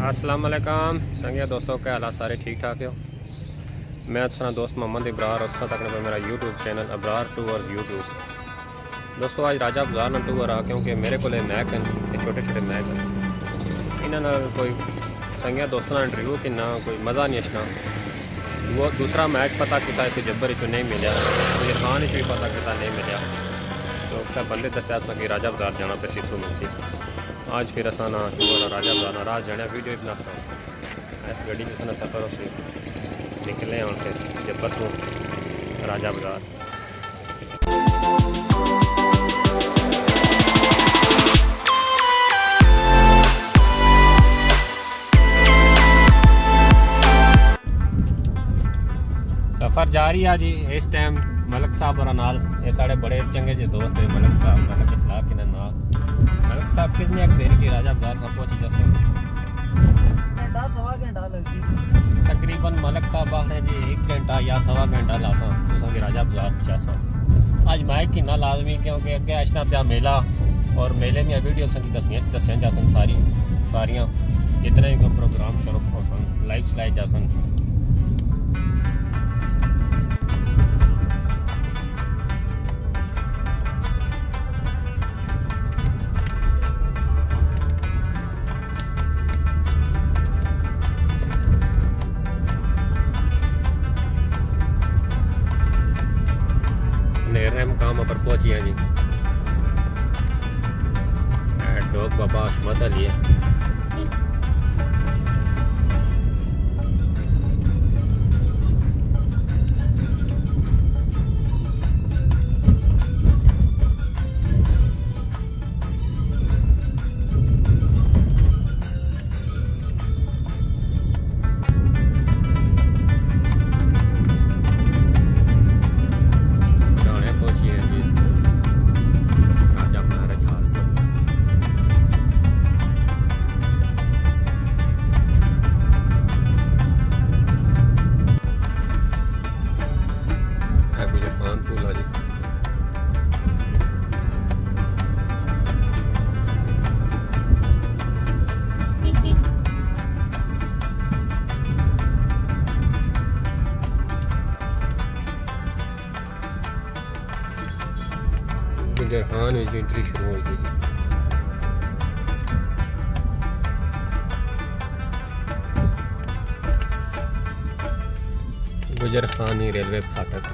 अस्सलाम वालेकुम संगे दोस्तों, क्या हालात सारे ठीक ठाक हो। मैं अपना दोस्त मोहम्मद इब्रार और तक मेरा YouTube channel Abrar tours YouTube. दोस्तों आज राजा बाजार ना टूर आ क्योंकि मेरे को मैच हैं, छोटे छोटे मैच हैं। इन्होंने कोई संगे दोस्तों इंटरव्यू कि ना कोई मज़ा नहीं आना। वो दूसरा मैच पता किया कि जब्बर चो नहीं मिले, मुझे खान भी पता किया नहीं मिले, तो सब बंदे दसिया कि राजा बाजार जाना पे सीधू मिलसी। आज फिर असा ना टूर राजा बाजार ना रात जाने वीडियो बना इस गड्डी से सफ़र से निकले और फिर जब्बर तो राजा बाजार। सफ़र जारी है जी। इस टाइम मलक साहब और नाल ये साढ़े बड़े चंगे जे दोस्त है मलक साहब मलक इखलाक के नाल। मलक साहब कितनी देर की राजा बाजार सब पहुंची जैसे तकरीबन मलक साहब आखने जी 1 घंटा या सवा घंटा लासा तुसा राजा बाजार पहुंचासा। आज माइक की ना लाजमी क्योंकि अगे अशना पिया मेला और मेले में वीडियो दसिया जासन सारियां जितने भी प्रोग्राम शुरू हो सन लाइव चलाए जासन। काम पर पहुंची हैं जी। डॉग बाबा अशमत अली है। गुजर खान में एंट्री शुरू हो गई। गुजर खानी रेलवे फाटक।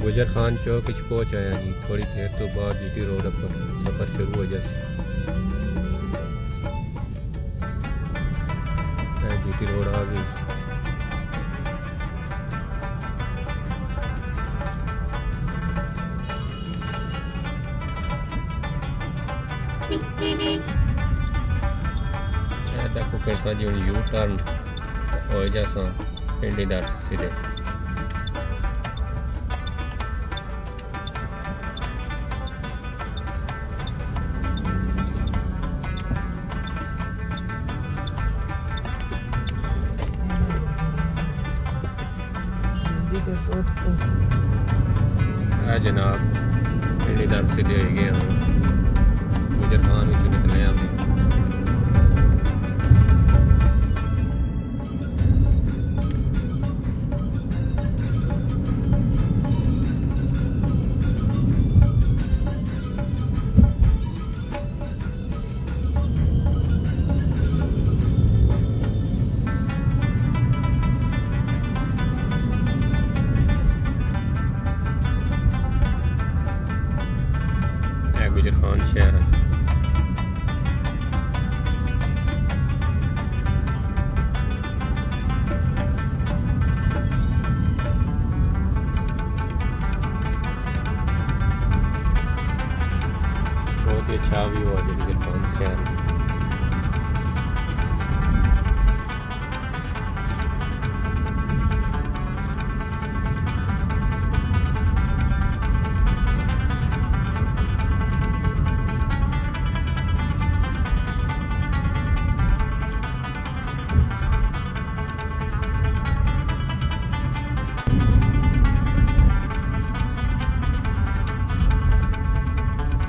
गुजर खान चौक पहुँच आया जी। थोड़ी देर तो बाद जीटी रोड पर सफ़र शुरू हो जैसे जीटी रोड आ गई। देखो कैसा जी यू टर्न हो जैसा पिंडीदार सीधे जनाब पिंडीदार सीधे हो गए हम गुजर खान निकले हमें। गुजर खान शहर बहुत ही अच्छा व्यू है जी गिरफान शहर।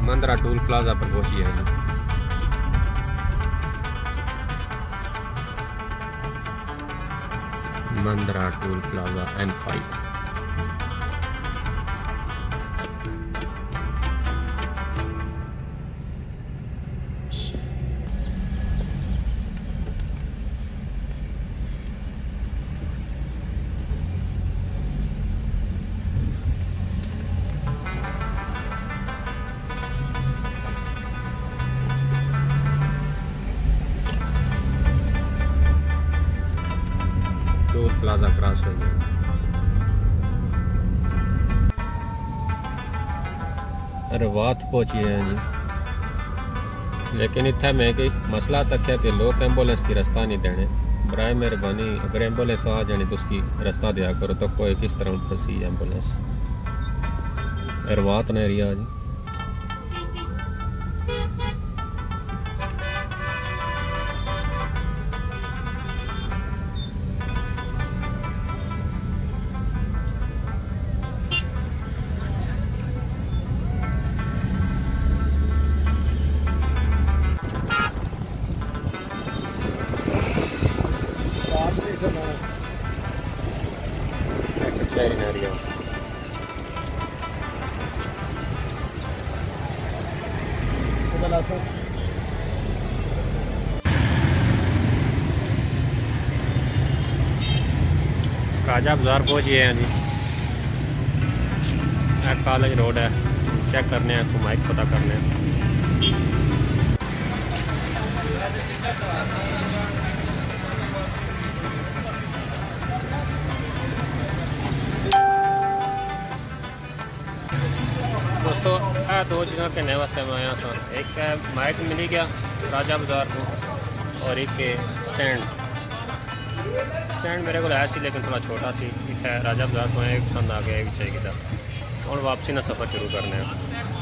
मंदरा टूल प्लाजा पर पहुंची है। Mandra toll plaza N5। Toll plaza cross हो गया। रवात पहुंची है जी, लेकिन इतना मैं कोई मसला तक है कि लोग एम्बुलेंस की रास्ता नहीं देने। बराए मेहरबानी अगर एम्बुलेंस आ जानी तो उसकी रास्ता दिया करो। तो कोई किस तरह फंसी एम्बुलेंस रवात ने एरिया जी। राजा बाजार पहुंचे हैं जी। कॉलेज रोड है, चेक करने हैं, तो माइक पता करने हैं। दोस्तों दो चीज़ों कहने वास्ते मैं आया सर। एक है माइक मिली गया राजा बाजार को, और एक स्टैंड मेरे को है सी, लेकिन थोड़ा छोटा सी। एक है राजा बाजार को एक पसंद आ गया, एक चाहिए था। और वापसी ना सफ़र शुरू करने हैं।